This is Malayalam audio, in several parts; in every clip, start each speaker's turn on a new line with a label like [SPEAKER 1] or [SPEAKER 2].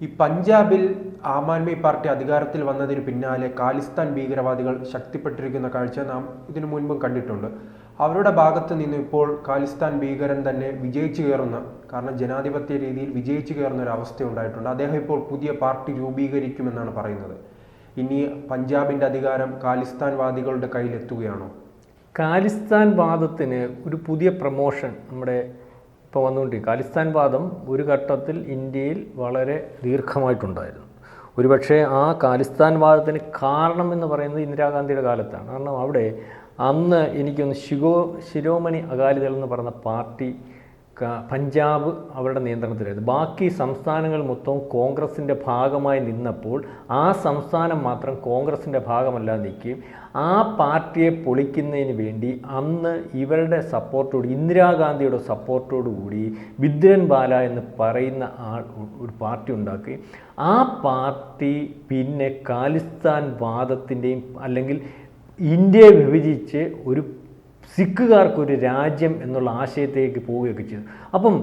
[SPEAKER 1] ഈ പഞ്ചാബിൽ ആം ആദ്മി പാർട്ടി അധികാരത്തിൽ വന്നതിന് പിന്നാലെ ഖാലിസ്ഥാൻ ഭീകരവാദികൾ ശക്തിപ്പെട്ടിരിക്കുന്ന കാഴ്ച നാം ഇതിനു മുൻപും കണ്ടിട്ടുണ്ട്. അവരുടെ ഭാഗത്ത് നിന്ന് ഇപ്പോൾ ഖാലിസ്ഥാൻ ഭീകരൻ തന്നെ വിജയിച്ചു കയറുന്ന, കാരണം ജനാധിപത്യ രീതിയിൽ വിജയിച്ചു കയറുന്ന ഒരു അവസ്ഥ ഉണ്ടായിട്ടുണ്ട്. അദ്ദേഹം ഇപ്പോൾ പുതിയ പാർട്ടി രൂപീകരിക്കുമെന്നാണ് പറയുന്നത്. ഇനി പഞ്ചാബിൻ്റെ അധികാരം ഖാലിസ്ഥാൻ വാദികളുടെ കയ്യിലെത്തുകയാണോ?
[SPEAKER 2] ഖാലിസ്ഥാൻ വാദത്തിന് ഒരു പുതിയ പ്രമോഷൻ നമ്മുടെ ഇപ്പോൾ വന്നുകൊണ്ടിരിക്കും. ഖാലിസ്ഥാൻ വാദം ഒരു ഘട്ടത്തിൽ ഇന്ത്യയിൽ വളരെ ദീർഘമായിട്ടുണ്ടായിരുന്നു. ഒരുപക്ഷെ ആ ഖാലിസ്ഥാൻ വാദത്തിന് കാരണമെന്ന് പറയുന്നത് ഇന്ദിരാഗാന്ധിയുടെ കാലത്താണ്. കാരണം അവിടെ അന്ന് എനിക്കൊന്ന് ശിരോമണി അകാലിദൾ എന്ന് പറയുന്ന പാർട്ടി പഞ്ചാബ് അവരുടെ നിയന്ത്രണത്തിലായിരുന്നു. ബാക്കി സംസ്ഥാനങ്ങൾ മൊത്തവും കോൺഗ്രസിൻ്റെ ഭാഗമായി നിന്നപ്പോൾ ആ സംസ്ഥാനം മാത്രം കോൺഗ്രസിൻ്റെ ഭാഗമല്ലാതെ നിൽക്കുകയും ആ പാർട്ടിയെ പൊളിക്കുന്നതിന് വേണ്ടി അന്ന് ഇവരുടെ സപ്പോർട്ടോട്, ഇന്ദിരാഗാന്ധിയുടെ സപ്പോർട്ടോടുകൂടി ബിദ്രൻ ബാല എന്ന് പറയുന്ന ഒരു പാർട്ടി ഉണ്ടാക്കി. ആ പാർട്ടി പിന്നെ ഖാലിസ്ഥാൻ വാദത്തിൻ്റെയും അല്ലെങ്കിൽ ഇന്ത്യയെ വിഭജിച്ച് ഒരു സിഖുകാർക്കൊരു രാജ്യം എന്നുള്ള ആശയത്തേക്ക് പോവുകയൊക്കെ ചെയ്തു. അപ്പം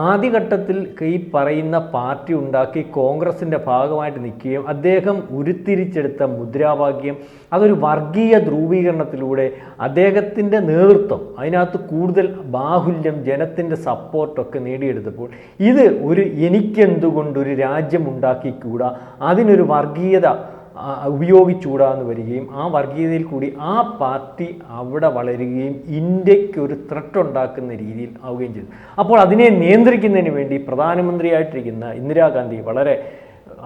[SPEAKER 2] ആദ്യഘട്ടത്തിൽ ഈ പറയുന്ന പാർട്ടി ഉണ്ടാക്കി കോൺഗ്രസിൻ്റെ ഭാഗമായിട്ട് നിൽക്കുകയും അദ്ദേഹം ഉരുത്തിരിച്ചെടുത്ത മുദ്രാവാക്യം അതൊരു വർഗീയ ധ്രുവീകരണത്തിലൂടെ അദ്ദേഹത്തിൻ്റെ നേതൃത്വം അതിനകത്ത് കൂടുതൽ ബാഹുല്യം, ജനത്തിൻ്റെ സപ്പോർട്ടൊക്കെ നേടിയെടുത്തപ്പോൾ ഇത് എനിക്കെന്തുകൊണ്ടൊരു രാജ്യം ഉണ്ടാക്കിക്കൂടാ, അതിനൊരു വർഗീയത ഉപയോഗിച്ചുകൂടാന്ന് വരികയും ആ വർഗീയതയിൽ കൂടി ആ പാർട്ടി അവിടെ വളരുകയും ഇന്ത്യക്ക് ഒരു ത്രെട്ട് ഉണ്ടാക്കുന്ന രീതിയിൽ ആവുകയും ചെയ്തു. അപ്പോൾ അതിനെ നിയന്ത്രിക്കുന്നതിന് വേണ്ടി പ്രധാനമന്ത്രിയായിട്ടിരിക്കുന്ന ഇന്ദിരാഗാന്ധി വളരെ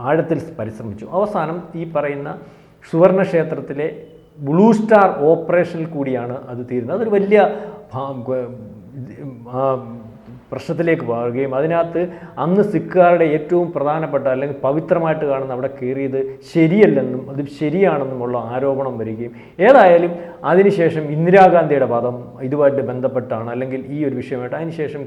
[SPEAKER 2] ആഴത്തിൽ പരിശ്രമിച്ചു. അവസാനം ഈ പറയുന്ന സുവർണക്ഷേത്രത്തിലെ ബ്ലൂ സ്റ്റാർ ഓപ്പറേഷനിൽ കൂടിയാണ് അത് തീരുന്നത്. അതൊരു വലിയ പ്രശ്നത്തിലേക്ക് മാറുകയും അതിനകത്ത് അന്ന് സിഖുകാരുടെ ഏറ്റവും പ്രധാനപ്പെട്ട അല്ലെങ്കിൽ പവിത്രമായിട്ട് കാണുന്ന അവിടെ കയറിയത് ശരിയല്ലെന്നും അത് ശരിയാണെന്നുമുള്ള ആരോപണം വരികയും ഏതായാലും അതിനുശേഷം ഇന്ദിരാഗാന്ധിയുടെ വാദം ഇതുമായിട്ട് ബന്ധപ്പെട്ടാണ് അല്ലെങ്കിൽ ഈ ഒരു വിഷയമായിട്ട് അതിനുശേഷം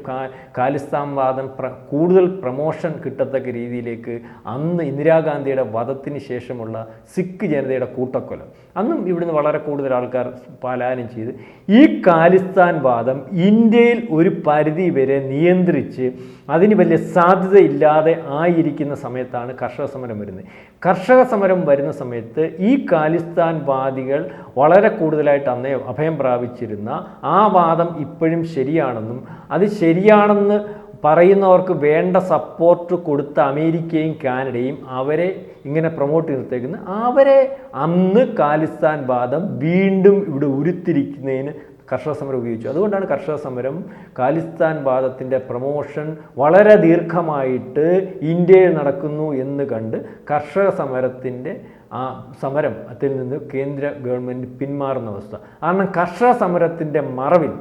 [SPEAKER 2] ഖാലിസ്ഥാൻ വാദം കൂടുതൽ പ്രമോഷൻ കിട്ടത്തക്ക രീതിയിലേക്ക് അന്ന് ഇന്ദിരാഗാന്ധിയുടെ വധത്തിന് ശേഷമുള്ള സിഖ് ജനതയുടെ കൂട്ടക്കൊല അന്നും ഇവിടുന്ന് വളരെ കൂടുതൽ ആൾക്കാർ പലായനം ചെയ്ത് ഈ ഖാലിസ്ഥാൻ വാദം ഇന്ത്യയിൽ ഒരു പരിധി വരെ നിയന്ത്രിച്ച് അതിന് വലിയ സാധ്യതയില്ലാതെ ആയിരിക്കുന്ന സമയത്താണ് കർഷക സമരം വരുന്നത്. കർഷക സമരം വരുന്ന സമയത്ത് ഈ ഖാലിസ്ഥാൻ വാദികൾ വളരെ കൂടുതലായിട്ട് അന്നേ അഭയം പ്രാപിച്ചിരുന്ന ആ വാദം ഇപ്പോഴും ശരിയാണെന്നും അത് ശരിയാണെന്ന് പറയുന്നവർക്ക് വേണ്ട സപ്പോർട്ട് കൊടുത്ത അമേരിക്കയും കാനഡയും അവരെ ഇങ്ങനെ പ്രൊമോട്ട് ചെയ്തിരിക്കുന്ന അവരെ അന്ന് ഖാലിസ്ഥാൻ വാദം വീണ്ടും ഇവിടെ ഉരുത്തിരിക്കുന്നതിന് കർഷക സമരം ഉപയോഗിച്ചു. അതുകൊണ്ടാണ് കർഷക സമരം ഖാലിസ്ഥാൻ വാദത്തിൻ്റെ പ്രമോഷൻ വളരെ ദീർഘമായിട്ട് ഇന്ത്യയിൽ നടക്കുന്നു എന്ന് കണ്ട് കർഷക സമരത്തിൻ്റെ ആ സമരത്തിൽ നിന്ന് കേന്ദ്ര ഗവൺമെൻറ് പിന്മാറുന്ന അവസ്ഥ. കാരണം കർഷക സമരത്തിൻ്റെ മറവിൽ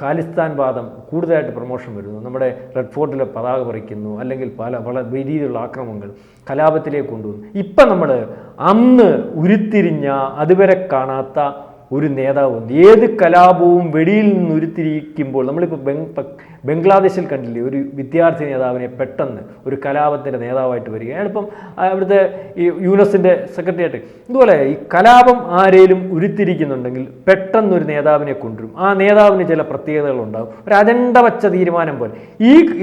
[SPEAKER 2] ഖാലിസ്ഥാൻ വാദം കൂടുതലായിട്ട് പ്രമോഷൻ വരുന്നു. നമ്മുടെ റെഡ് ഫോർട്ടിലെ പതാക പറിക്കുന്നു, അല്ലെങ്കിൽ പല രീതിയിലുള്ള ആക്രമണങ്ങൾ കലാപത്തിലേക്ക് കൊണ്ടുവന്നു. ഇപ്പം നമ്മൾ അന്ന് ഉരുത്തിരിഞ്ഞ അതുവരെ കാണാത്ത ഒരു നേതാവുണ്ട്. ഏത് കലാപവും വെടിയിൽ നിന്ന് ഉരുത്തിരിക്കുമ്പോൾ നമ്മളിപ്പോൾ ബംഗ്ലാദേശിൽ കണ്ടില്ലേ ഒരു വിദ്യാർത്ഥി നേതാവിനെ പെട്ടെന്ന് ഒരു കലാപത്തിൻ്റെ നേതാവായിട്ട് വരിക. അയാളിപ്പം അവിടുത്തെ ഈ യുനെസിൻ്റെ സെക്രട്ടറിയായിട്ട് ഇതുപോലെ ഈ കലാപം ആരെങ്കിലും ഉരുത്തിരിക്കുന്നുണ്ടെങ്കിൽ പെട്ടെന്നൊരു നേതാവിനെ കൊണ്ടുവരും. ആ നേതാവിന് ചില പ്രത്യേകതകളുണ്ടാകും. ഒരു അജണ്ട വച്ച തീരുമാനം പോലെ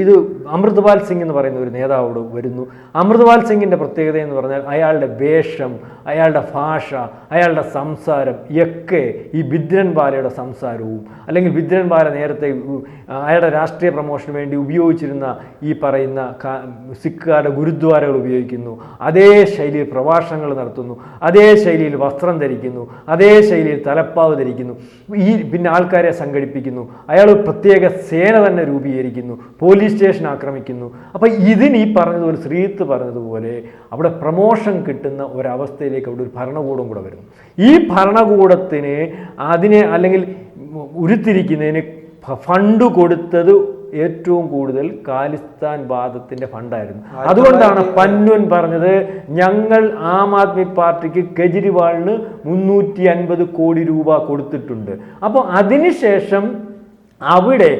[SPEAKER 2] ഇത് അമൃത്പാൽ സിംഗ് എന്ന് പറയുന്ന ഒരു നേതാവോട് വരുന്നു. അമൃത്പാൽ സിംഗിൻ്റെ പ്രത്യേകത എന്ന് പറഞ്ഞാൽ അയാളുടെ വേഷം, അയാളുടെ ഭാഷ, അയാളുടെ സംസാരം ഒക്കെ ഈ ബിദ്രൻ ബാലയുടെ സംസാരവും അല്ലെങ്കിൽ ബിദ്രൻ ബാല നേരത്തെ അയാളുടെ രാഷ്ട്രീയ പ്രമോഷന് വേണ്ടി ഉപയോഗിച്ചിരുന്ന ഈ പറയുന്ന സിഖുകാരുടെ ഗുരുദ്വാരകൾ ഉപയോഗിക്കുന്നു. അതേ ശൈലിയിൽ പ്രഭാഷണങ്ങൾ നടത്തുന്നു, അതേ ശൈലിയിൽ വസ്ത്രം ധരിക്കുന്നു, അതേ ശൈലിയിൽ തലപ്പാവ് ധരിക്കുന്നു. പിന്നെ ആൾക്കാരെ സംഘടിപ്പിക്കുന്നു. അയാൾ പ്രത്യേക സേന തന്നെ രൂപീകരിക്കുന്നു, പോലീസ് സ്റ്റേഷൻ ആക്രമിക്കുന്നു. അപ്പം ഇതിന് ഈ പറഞ്ഞതുപോലെ ശ്രീത്ത് പറഞ്ഞതുപോലെ അവിടെ പ്രമോഷൻ കിട്ടുന്ന ഒരവസ്ഥയിലേക്ക് അവിടെ ഒരു ഭരണകൂടം കൂടെ വരുന്നു. ഈ ഭരണകൂടത്തിന് അതിനെ അല്ലെങ്കിൽ ഉരുത്തിരിക്കുന്നതിന് ഫണ്ട് കൊടുത്തത് ഏറ്റവും കൂടുതൽ ഖാലിസ്ഥാൻ വാദത്തിൻ്റെ ഫണ്ടായിരുന്നു. അതുകൊണ്ടാണ് പന്വൻ പറഞ്ഞത് ഞങ്ങൾ ആം ആദ്മി പാർട്ടിക്ക് കെജ്രിവാളിന് 350 കോടി രൂപ കൊടുത്തിട്ടുണ്ട്. അപ്പോൾ അതിനുശേഷം അവിടെ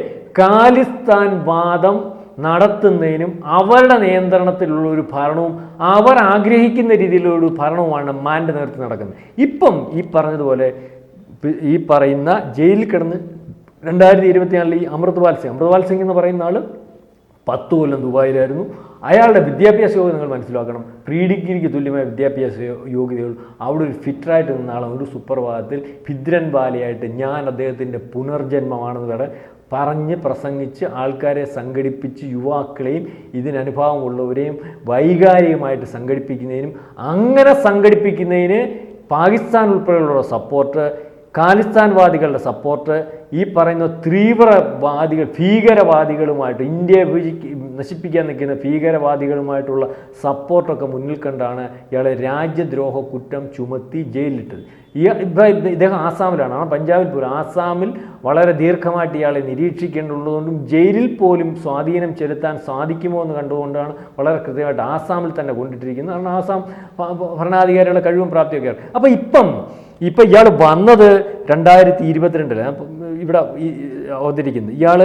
[SPEAKER 2] ഖാലിസ്ഥാൻ വാദം നടത്തുന്നതിനും അവരുടെ നിയന്ത്രണത്തിലുള്ള ഒരു ഭരണവും അവർ ആഗ്രഹിക്കുന്ന രീതിയിലുള്ള ഒരു ഭരണവുമാണ് മാൻ്റെ നേതൃത്വത്തിൽ നടക്കുന്നത്. ഇപ്പം ഈ പറഞ്ഞതുപോലെ ഈ പറയുന്ന ജയിലിൽ കിടന്ന് 2024 ഈ അമൃത്പാൽ സിംഗ് എന്ന് പറയുന്ന ആൾ 10 കൊല്ലം ദുബായിലായിരുന്നു. അയാളുടെ വിദ്യാഭ്യാസ യോഗ്യത നിങ്ങൾ മനസ്സിലാക്കണം. പ്രീ ഡിഗ്രിക്ക് തുല്യമായ വിദ്യാഭ്യാസ യോഗ്യതകൾ. അവിടെ ഒരു ഫിറ്ററായിട്ട് നിന്നാണ് ഒരു സുപ്രഭാതത്തിൽ ഭിദ്രൻ ബാലയായിട്ട് ഞാൻ അദ്ദേഹത്തിൻ്റെ പുനർജന്മമാണെന്ന് വരെ പറഞ്ഞ് പ്രസംഗിച്ച് ആൾക്കാരെ സംഘടിപ്പിച്ച് യുവാക്കളെയും ഇതിനനുഭവമുള്ളവരെയും വൈകാരികമായിട്ട് സംഘടിപ്പിക്കുന്നതിനും അങ്ങനെ സംഘടിപ്പിക്കുന്നതിന് പാകിസ്ഥാൻ ഉൾപ്പെടെയുള്ള സപ്പോർട്ട്, ഖാലിസ്ഥാൻവാദികളുടെ സപ്പോർട്ട്, ഈ പറയുന്ന തീവ്രവാദികൾ ഭീകരവാദികളുമായിട്ട് ഇന്ത്യയെ നശിപ്പിക്കാൻ നിൽക്കുന്ന ഭീകരവാദികളുമായിട്ടുള്ള സപ്പോർട്ടൊക്കെ മുന്നിൽ കണ്ടാണ് ഇയാളെ രാജ്യദ്രോഹ കുറ്റം ചുമത്തി ജയിലിലിട്ടത്. ഇദ്ദേഹം ആസാമിലാണ്, പഞ്ചാബിൽ പോലും. ആസാമിൽ വളരെ ദീർഘമായിട്ട് ഇയാളെ നിരീക്ഷിക്കേണ്ടതുകൊണ്ടും ജയിലിൽ പോലും സ്വാധീനം ചെലുത്താൻ സാധിക്കുമോ എന്ന് കണ്ടുകൊണ്ടാണ് വളരെ കൃത്യമായിട്ട് ആസാമിൽ തന്നെ കൊണ്ടിട്ടിരിക്കുന്നത്. കാരണം ആസാം ഭരണാധികാരികളുടെ കഴിവും പ്രാപ്തിയൊക്കെയാണ്. അപ്പോൾ ഇപ്പം ഇയാൾ വന്നത് 2022 ഇവിടെ അവതരിക്കുന്നത്. ഇയാൾ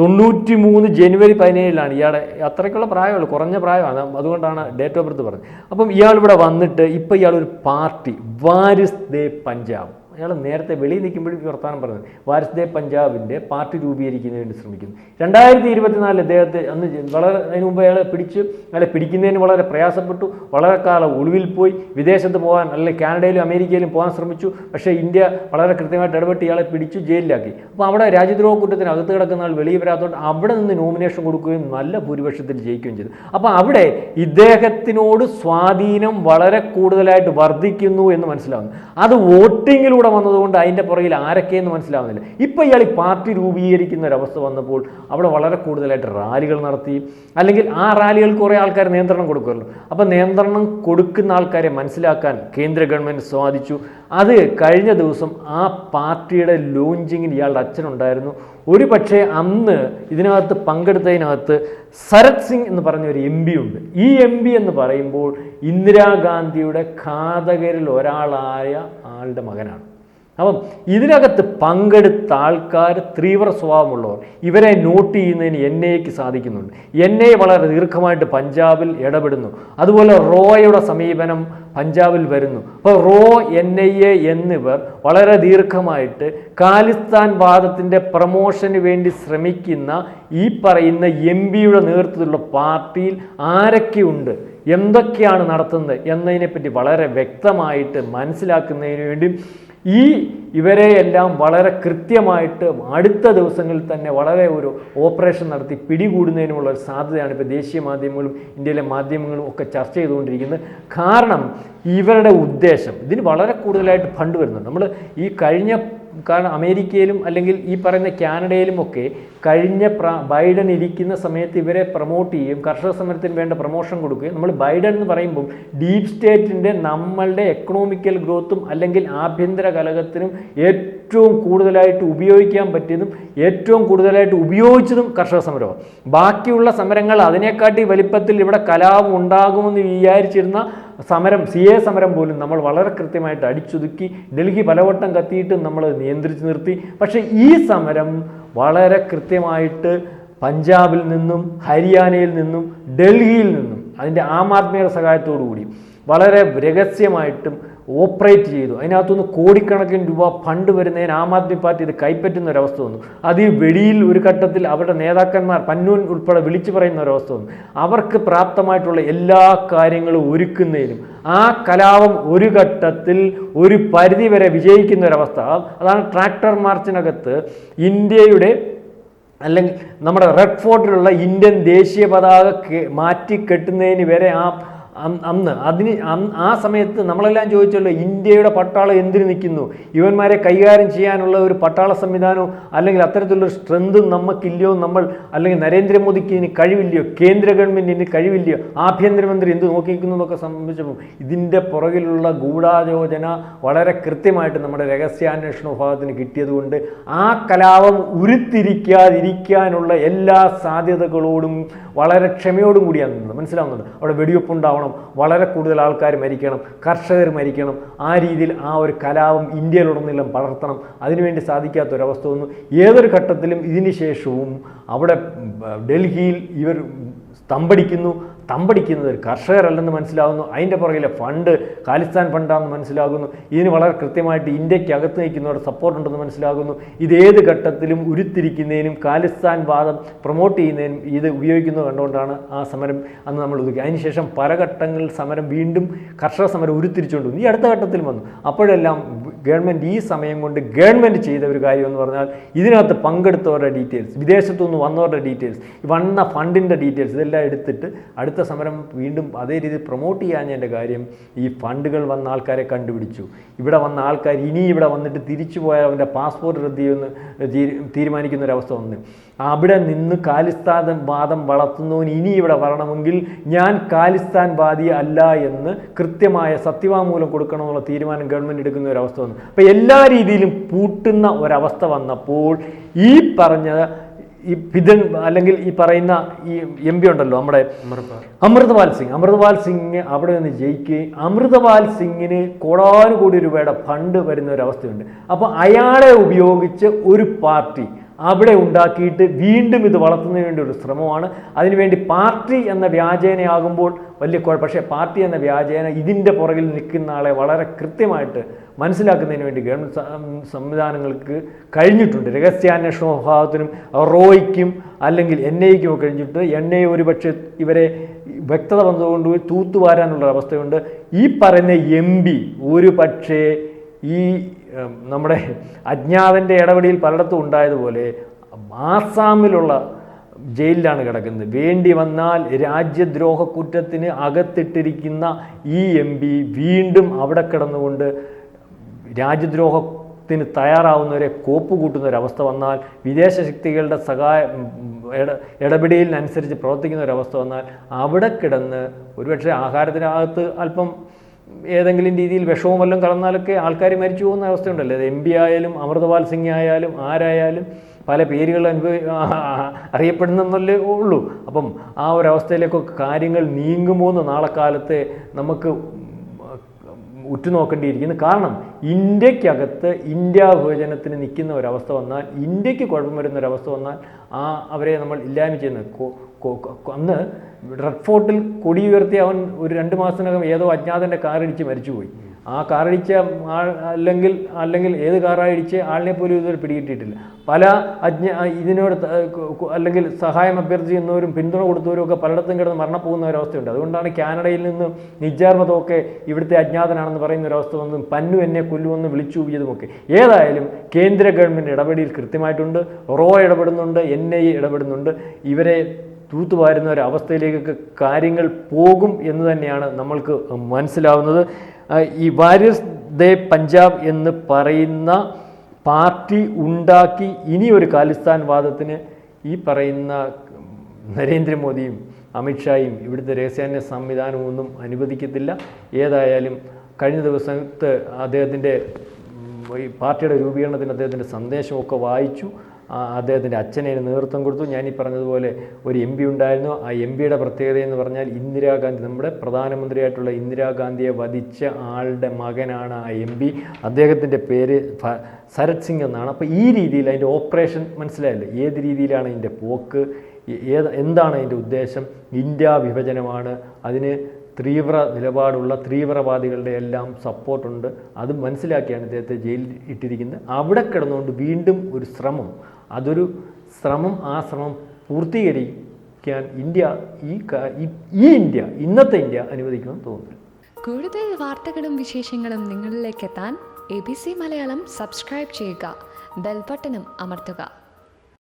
[SPEAKER 2] 93 ജനുവരി 17 ഇയാളെ അത്രയ്ക്കുള്ള പ്രായമുള്ളൂ, കുറഞ്ഞ പ്രായമാണ്, അതുകൊണ്ടാണ് ഡേറ്റ് ഓഫ് ബർത്ത് പറഞ്ഞത്. അപ്പം ഇയാൾ ഇവിടെ വന്നിട്ട് ഇപ്പം ഇയാളൊരു പാർട്ടി വാരിസ് ദേ പഞ്ചാബ്, അയാൾ നേരത്തെ വെളിയിൽ നിൽക്കുമ്പോഴും വർത്തമാനം പറഞ്ഞത് വാരിസ് ദേ പഞ്ചാബിൻ്റെ പാർട്ടി രൂപീകരിക്കുന്നതിന് വേണ്ടി ശ്രമിക്കുന്നു. 2024 അദ്ദേഹത്തെ അന്ന് വളരെ അതിന് മുമ്പ് അയാളെ പിടിക്കുന്നതിന് വളരെ പ്രയാസപ്പെട്ടു. വളരെ കാലം ഒളിവിൽ പോയി വിദേശത്ത് പോകാൻ, അല്ലെങ്കിൽ കാനഡയിലും അമേരിക്കയിലും പോകാൻ ശ്രമിച്ചു. പക്ഷേ ഇന്ത്യ വളരെ കൃത്യമായിട്ട് ഇടപെട്ട് ഇയാളെ പിടിച്ചു ജയിലിലാക്കി. അപ്പോൾ അവിടെ രാജ്യദ്രോഹ കുറ്റത്തിന് അകത്ത് കിടക്കുന്ന ആൾ വെളിയിൽ വരാത്തതുകൊണ്ട് അവിടെ നിന്ന് നോമിനേഷൻ കൊടുക്കുകയും നല്ല ഭൂരിപക്ഷത്തിൽ ജയിക്കുകയും ചെയ്തു. അപ്പോൾ അവിടെ ഇദ്ദേഹത്തിനോട് സ്വാധീനം വളരെ കൂടുതലായിട്ട് വർദ്ധിക്കുന്നു എന്ന് മനസ്സിലാവുന്നു. അത് വോട്ടിങ്ങിലൂടെ വന്നതുകൊണ്ട് അതിൻ്റെ പുറകിൽ ആരൊക്കെയെന്ന് മനസ്സിലാവുന്നില്ല. ഇപ്പം ഇയാൾ ഈ പാർട്ടി രൂപീകരിക്കുന്ന ഒരവസ്ഥ വന്നപ്പോൾ അവിടെ വളരെ കൂടുതലായിട്ട് റാലികൾ നടത്തി, അല്ലെങ്കിൽ ആ റാലികൾക്ക് കുറേ ആൾക്കാർ നിയന്ത്രണം കൊടുക്കുമല്ലോ. അപ്പം നിയന്ത്രണം കൊടുക്കുന്ന ആൾക്കാരെ മനസ്സിലാക്കാൻ കേന്ദ്ര ഗവൺമെൻറ് സാധിച്ചു. അത് കഴിഞ്ഞ ദിവസം ആ പാർട്ടിയുടെ ലോഞ്ചിങ്ങിന് ഇയാളുടെ അച്ഛനുണ്ടായിരുന്നു. ഒരു പക്ഷേ അന്ന് ഇതിനകത്ത് പങ്കെടുത്തതിനകത്ത് സരത് സിംഗ് എന്ന് പറഞ്ഞ ഒരു MP ഉണ്ട്. ഈ MP എന്ന് പറയുമ്പോൾ ഇന്ദിരാഗാന്ധിയുടെ ഘാതകരിൽ ഒരാളായ ആളുടെ മകനാണ്. അപ്പം ഇതിനകത്ത് പങ്കെടുത്ത ആൾക്കാർ തീവ്ര സ്വഭാവമുള്ളവർ. ഇവരെ നോട്ട് ചെയ്യുന്നതിന് NIAക്ക് സാധിക്കുന്നുണ്ട്. NIA വളരെ ദീർഘമായിട്ട് പഞ്ചാബിൽ ഇടപെടുന്നു. അതുപോലെ റോയുടെ സമീപനം പഞ്ചാബിൽ വരുന്നു. അപ്പോൾ NIA എന്നിവർ വളരെ ദീർഘമായിട്ട് ഖാലിസ്ഥാൻ വാദത്തിൻ്റെ പ്രമോഷന് വേണ്ടി ശ്രമിക്കുന്ന ഈ പറയുന്ന MP-യുടെ നേതൃത്വത്തിലുള്ള പാർട്ടിയിൽ ആരൊക്കെയുണ്ട്, എന്തൊക്കെയാണ് നടത്തുന്നത് എന്നതിനെപ്പറ്റി വളരെ വ്യക്തമായിട്ട് മനസ്സിലാക്കുന്നതിന് വേണ്ടി ഇവരെയെല്ലാം വളരെ കൃത്യമായിട്ട് അടുത്ത ദിവസങ്ങളിൽ തന്നെ വളരെ ഒരു ഓപ്പറേഷൻ നടത്തി പിടികൂടുന്നതിനുമുള്ള ഒരു സാധ്യതയാണ് ഇപ്പോൾ ദേശീയ മാധ്യമങ്ങളും ഇന്ത്യയിലെ മാധ്യമങ്ങളും ഒക്കെ ചർച്ച ചെയ്തുകൊണ്ടിരിക്കുന്നത്. കാരണം ഇവരുടെ ഉദ്ദേശം ഇതിന് വളരെ കൂടുതലായിട്ട് ഫണ്ട് വരുന്നുണ്ട്. നമ്മൾ ഈ കഴിഞ്ഞ കാരണം അമേരിക്കയിലും അല്ലെങ്കിൽ ഈ പറയുന്ന കാനഡയിലുമൊക്കെ കഴിഞ്ഞ ബൈഡൻ ഇരിക്കുന്ന സമയത്ത് ഇവരെ പ്രൊമോട്ട് ചെയ്യും, കർഷക സമരത്തിന് വേണ്ട പ്രൊമോഷൻ കൊടുക്കുകയും. നമ്മൾ ബൈഡൻ എന്ന് പറയുമ്പം ഡീപ് സ്റ്റേറ്റിൻ്റെ നമ്മളുടെ എക്കണോമിക്കൽ ഗ്രോത്തും അല്ലെങ്കിൽ ആഭ്യന്തര കലഹത്തിനും ഏറ്റവും കൂടുതലായിട്ട് ഉപയോഗിക്കാൻ പറ്റിയതും ഏറ്റവും കൂടുതലായിട്ട് ഉപയോഗിച്ചതും കർഷക സമരമാണ്. ബാക്കിയുള്ള സമരങ്ങൾ അതിനെക്കാട്ടി വലിപ്പത്തിൽ ഇവിടെ കലാപം ഉണ്ടാകുമെന്ന് വിചാരിച്ചിരുന്ന സമരം, CA സമരം പോലും നമ്മൾ വളരെ കൃത്യമായിട്ട് അടിച്ചൊതുക്കി. ഡൽഹി പലവട്ടം കത്തിയിട്ട് നമ്മൾ നിയന്ത്രിച്ച് നിർത്തി. പക്ഷേ ഈ സമരം വളരെ കൃത്യമായിട്ട് പഞ്ചാബിൽ നിന്നും ഹരിയാനയിൽ നിന്നും ഡൽഹിയിൽ നിന്നും അതിൻ്റെ ആം ആദ്മിയുടെ സഹായത്തോടു കൂടി വളരെ രഹസ്യമായിട്ടും ഓപ്പറേറ്റ് ചെയ്തു. അതിനകത്തുനിന്ന് കോടിക്കണക്കിന് രൂപ ഫണ്ട് വരുന്നതിന് ആം ആദ്മി പാർട്ടി ഇത് കൈപ്പറ്റുന്ന ഒരവസ്ഥ വന്നു. അത് ഈ വെടിയിൽ ഒരു ഘട്ടത്തിൽ അവരുടെ നേതാക്കന്മാർ പന്നൂൻ ഉൾപ്പെടെ വിളിച്ചു പറയുന്ന ഒരവസ്ഥ വന്നു. അവർക്ക് പ്രാപ്തമായിട്ടുള്ള എല്ലാ കാര്യങ്ങളും ഒരുക്കുന്നതിനും ആ കലാപം ഒരു ഘട്ടത്തിൽ ഒരു പരിധിവരെ വിജയിക്കുന്ന ഒരവസ്ഥ. അതാണ് ട്രാക്ടർ മാർച്ചിനകത്ത് ഇന്ത്യയുടെ അല്ലെങ്കിൽ നമ്മുടെ റെഡ് ഫോർട്ടിലുള്ള ഇന്ത്യൻ ദേശീയ പതാക മാറ്റിക്കെട്ടുന്നതിന് വരെ ആ സമയത്ത് നമ്മളെല്ലാം ചോദിച്ചല്ലോ, ഇന്ത്യയുടെ പട്ടാളം എന്തിനു നിൽക്കുന്നു, ഇവന്മാരെ കൈകാര്യം ചെയ്യാനുള്ള ഒരു പട്ടാള സംവിധാനവും അല്ലെങ്കിൽ അത്തരത്തിലുള്ളൊരു സ്ട്രെങ്തും നമുക്കില്ലയോ, അല്ലെങ്കിൽ നരേന്ദ്രമോദിക്ക് ഇതിന് കഴിവില്ലയോ, കേന്ദ്ര ഗവൺമെൻറ്റിന് കഴിവില്ലയോ, ആഭ്യന്തരമന്ത്രി എന്ത് നോക്കിയിരിക്കുന്നു എന്നൊക്കെ സംബന്ധിച്ചപ്പോൾ ഇതിൻ്റെ പുറകിലുള്ള ഗൂഢാലോചന വളരെ കൃത്യമായിട്ട് നമ്മുടെ രഹസ്യാന്വേഷണ വിഭാഗത്തിന് കിട്ടിയതുകൊണ്ട് ആ കലാപം ഉരുത്തിരിക്കാതിരിക്കാനുള്ള എല്ലാ സാധ്യതകളോടും വളരെ ക്ഷമയോടും കൂടിയാണ് നിന്നത്. മനസ്സിലാവുന്നുണ്ട്. അവിടെ വെടിവെപ്പുണ്ടാവണം, വളരെ കൂടുതൽ ആൾക്കാർ മരിക്കണം, കർഷകർ മരിക്കണം, ആ രീതിയിൽ ആ ഒരു കലാപം ഇന്ത്യയിലുടനീളം പടർത്തണം. അതിനുവേണ്ടി സാധിക്കാത്തൊരവസ്ഥ വന്നു. ഏതൊരു ഘട്ടത്തിലും ഇതിന് ശേഷവും അവിടെ ഡൽഹിയിൽ ഇവർ തമ്പടിക്കുന്നത് കർഷകരല്ലെന്ന് മനസ്സിലാകുന്നു. അതിൻ്റെ പുറകിലെ ഫണ്ട് ഖാലിസ്ഥാൻ ഫണ്ടാണെന്ന് മനസ്സിലാകുന്നു. ഇതിന് വളരെ കൃത്യമായിട്ട് ഇന്ത്യക്കകത്ത് നിൽക്കുന്നവരുടെ സപ്പോർട്ടുണ്ടെന്ന് മനസ്സിലാകുന്നു. ഇതേത് ഘട്ടത്തിലും ഉരുത്തിരിക്കുന്നതിനും ഖാലിസ്ഥാൻ വാദം പ്രൊമോട്ട് ചെയ്യുന്നതിനും ഇത് ഉപയോഗിക്കുന്നത് കണ്ടുകൊണ്ടാണ് ആ സമരം അന്ന് നമ്മൾ ഒതുക്കി. അതിനുശേഷം പല ഘട്ടങ്ങളിൽ സമരം വീണ്ടും കർഷക സമരം ഉരുത്തിരിച്ചുകൊണ്ട് ഈ അടുത്ത ഘട്ടത്തിൽ വന്നു. അപ്പോഴെല്ലാം ഗവൺമെൻറ് ഈ സമയം കൊണ്ട് ഗവൺമെൻറ് ചെയ്ത ഒരു കാര്യം എന്ന് പറഞ്ഞാൽ ഇതിനകത്ത് പങ്കെടുത്തവരുടെ ഡീറ്റെയിൽസ്, വിദേശത്തു നിന്ന് വന്നവരുടെ ഡീറ്റെയിൽസ്, വന്ന ഫണ്ടിൻ്റെ ഡീറ്റെയിൽസ് ഇതെല്ലാം എടുത്തിട്ട് അടുത്ത സമരം വീണ്ടും അതേ രീതിയിൽ പ്രൊമോട്ട് ചെയ്യാഞ്ഞതിൻ്റെ കാര്യം ഈ ഫണ്ടുകൾ വന്ന ആൾക്കാരെ കണ്ടുപിടിച്ചു. ഇവിടെ വന്ന ആൾക്കാർ ഇനി ഇവിടെ വന്നിട്ട് തിരിച്ചു പോയാൽ അവൻ്റെ പാസ്പോർട്ട് റദ്ദ് ചെയ്യുമെന്ന് തീരുമാനിക്കുന്ന ഒരവസ്ഥ വന്നു. അവിടെ നിന്ന് ഖാലിസ്ഥാൻ വാദം വളർത്തുന്നവന് ഇനി ഇവിടെ വരണമെങ്കിൽ ഞാൻ ഖാലിസ്ഥാൻ വാദി അല്ല എന്ന് കൃത്യമായ സത്യവാങ്മൂലം കൊടുക്കണമെന്നുള്ള തീരുമാനം ഗവൺമെൻറ് എടുക്കുന്ന ഒരവസ്ഥ വന്നു. അപ്പോൾ എല്ലാ രീതിയിലും പൂട്ടുന്ന ഒരവസ്ഥ വന്നപ്പോൾ ഈ പറഞ്ഞ ഈ പിതൻ അല്ലെങ്കിൽ ഈ പറയുന്ന ഈ MP ഉണ്ടല്ലോ നമ്മുടെ അമൃതപാൽ സിംഗ് അവിടെ നിന്ന് ജയിക്കുകയും അമൃതപാൽ സിംഗിന് കോടാനുകോടി രൂപയുടെ ഫണ്ട് വരുന്ന ഒരവസ്ഥയുണ്ട്. അപ്പോൾ അയാളെ ഉപയോഗിച്ച് ഒരു പാർട്ടി അവിടെ ഉണ്ടാക്കിയിട്ട് വീണ്ടും ഇത് വളർത്തുന്നതിന് വേണ്ടി ഒരു ശ്രമമാണ്. അതിനുവേണ്ടി പാർട്ടി എന്ന വ്യാജേനയാകുമ്പോൾ വലിയ പക്ഷേ പാർട്ടി എന്ന വ്യാജേന ഇതിൻ്റെ പുറകിൽ നിൽക്കുന്ന ആളെ വളരെ കൃത്യമായിട്ട് മനസ്സിലാക്കുന്നതിന് വേണ്ടി ഗവൺമെൻറ് സംവിധാനങ്ങൾക്ക് കഴിഞ്ഞിട്ടുണ്ട്. രഹസ്യാന്വേഷണ വിഭാഗത്തിനും റോയ്ക്കും അല്ലെങ്കിൽ NIA-ക്കും കഴിഞ്ഞിട്ട് NIA ഒരുപക്ഷെ ഇവരെ വ്യക്തത വന്നതുകൊണ്ട് തൂത്തുവാരാനുള്ള അവസ്ഥയുണ്ട്. ഈ പറയുന്ന MP ഒരു പക്ഷേ ഈ നമ്മുടെ അജ്ഞാതൻ്റെ ഇടപെടൽ പലയിടത്തും ഉണ്ടായതുപോലെ ആസാമിലുള്ള ജയിലിലാണ് കിടക്കുന്നത്. വേണ്ടി വന്നാൽ രാജ്യദ്രോഹ കുറ്റത്തിന് അകത്തിട്ടിരിക്കുന്ന ഈ MP വീണ്ടും അവിടെ കിടന്നുകൊണ്ട് രാജ്യദ്രോഹത്തിന് തയ്യാറാവുന്നവരെ കോപ്പ് കൂട്ടുന്ന ഒരവസ്ഥ വന്നാൽ, വിദേശ ശക്തികളുടെ ഇടപെടലിനനുസരിച്ച് പ്രവർത്തിക്കുന്ന ഒരവസ്ഥ വന്നാൽ അവിടെ കിടന്ന് ഒരുപക്ഷെ ആഹാരത്തിനകത്ത് അല്പം ഏതെങ്കിലും രീതിയിൽ വിഷവും വല്ലതും കലർന്നാലൊക്കെ ആൾക്കാർ മരിച്ചു പോകുന്ന അവസ്ഥയുണ്ടല്ലോ. അത് MP ആയാലും അമൃതപാൽ സിംഗ് ആയാലും ആരായാലും പല പേരുകൾ അറിയപ്പെടുന്നല്ലേ ഉള്ളൂ. അപ്പം ആ ഒരവസ്ഥയിലേക്കൊക്കെ കാര്യങ്ങൾ നീങ്ങുമോ എന്ന് നാളെ കാലത്തെ നമുക്ക് ഉറ്റുനോക്കേണ്ടിയിരിക്കുന്നു. കാരണം ഇന്ത്യക്കകത്ത് ഇന്ത്യ വിഭജനത്തിന് നിൽക്കുന്ന ഒരവസ്ഥ വന്നാൽ, ഇന്ത്യക്ക് കുഴപ്പം വരുന്ന ഒരവസ്ഥ വന്നാൽ അവരെ നമ്മൾ ഇല്ലായ്മ ചെയ്യുന്നത്. അന്ന് റെഡ് ഫോർട്ടിൽ കൊടി ഉയർത്തി അവൻ ഒരു 2 മാസത്തിനകം ഏതോ അജ്ഞാതൻ്റെ കാറിടിച്ച് മരിച്ചുപോയി. ആ കാറടിച്ച അല്ലെങ്കിൽ ഏത് കാറായിടിച്ച് ആളിനെ പോലും ഇതുവരെ പിടികിട്ടിയിട്ടില്ല. പല ഇതിനോട് അല്ലെങ്കിൽ സഹായം അഭ്യർത്ഥിക്കുന്നവരും പിന്തുണ കൊടുത്തവരും ഒക്കെ പലയിടത്തും കിടന്ന് മരണപ്പോകുന്ന ഒരവസ്ഥയുണ്ട്. അതുകൊണ്ടാണ് കാനഡയിൽ നിന്ന് നിജാർ മതമൊക്കെ ഇവിടുത്തെ അജ്ഞാതനാണെന്ന് പറയുന്ന ഒരവസ്ഥ വന്നും പന്നു എന്നെ കൊല്ലുമെന്ന് വിളിച്ചു കൂവിയതുമൊക്കെ. ഏതായാലും കേന്ദ്ര ഗവൺമെൻറ് ഇടപെടൽ കൃത്യമായിട്ടുണ്ട്. Raw ഇടപെടുന്നുണ്ട്, NIA ഇടപെടുന്നുണ്ട്. ഇവരെ തൂത്തുവാരുന്ന ഒരവസ്ഥയിലേക്കൊക്കെ കാര്യങ്ങൾ പോകും എന്ന് തന്നെയാണ് നമ്മൾക്ക് മനസ്സിലാവുന്നത്. ഈ വാരിയേഴ്സ് ദേ പഞ്ചാബ് എന്ന് പറയുന്ന പാർട്ടി ഉണ്ടാക്കി ഇനി ഒരു ഖാലിസ്ഥാൻ വാദത്തിന് ഈ പറയുന്ന നരേന്ദ്രമോദിയും അമിത്ഷായും ഇവിടുത്തെ രഹസ്യാന്വേഷണ സംവിധാനമൊന്നും അനുവദിക്കത്തില്ല. ഏതായാലും കഴിഞ്ഞ ദിവസത്തെ അദ്ദേഹത്തിൻ്റെ ഈ പാർട്ടിയുടെ രൂപീകരണത്തിന് അദ്ദേഹത്തിൻ്റെ സന്ദേശമൊക്കെ വായിച്ചു. അദ്ദേഹത്തിൻ്റെ അച്ഛനെ നേതൃത്വം കൊടുത്തു. ഞാനീ പറഞ്ഞതുപോലെ ഒരു MP ഉണ്ടായിരുന്നു. ആ MPയുടെ പ്രത്യേകത എന്ന് പറഞ്ഞാൽ ഇന്ദിരാഗാന്ധി, നമ്മുടെ പ്രധാനമന്ത്രിയായിട്ടുള്ള ഇന്ദിരാഗാന്ധിയെ വധിച്ച ആളുടെ മകനാണ് ആ MP. അദ്ദേഹത്തിൻ്റെ പേര് സരത് സിംഗ് എന്നാണ്. അപ്പോൾ ഈ രീതിയിൽ അതിൻ്റെ ഓപ്പറേഷൻ മനസ്സിലായില്ലേ, ഏത് രീതിയിലാണ് ഇതിൻ്റെ പോക്ക്, എന്താണ് അതിൻ്റെ ഉദ്ദേശം. ഇന്ത്യ വിഭജനമാണ്, അതിന് തീവ്ര നിലപാടുള്ള തീവ്രവാദികളുടെ എല്ലാം സപ്പോർട്ടുണ്ട്. അത് മനസ്സിലാക്കിയാണ് ഇദ്ദേഹത്തെ ജയിലിൽ ഇട്ടിരിക്കുന്നത്. അവിടെ കിടന്നുകൊണ്ട് വീണ്ടും ഒരു ശ്രമം, ആ ശ്രമം പൂർത്തീകരിക്കാൻ ഇന്നത്തെ ഇന്ത്യ അനുവദിക്കുമെന്ന് തോന്നുന്നു.
[SPEAKER 3] കൂടുതൽ വാർത്തകളും വിശേഷങ്ങളും നിങ്ങളിലേക്ക് എത്താൻ ABC മലയാളം സബ്സ്ക്രൈബ് ചെയ്യുക, ബെൽ ബട്ടണും അമർത്തുക.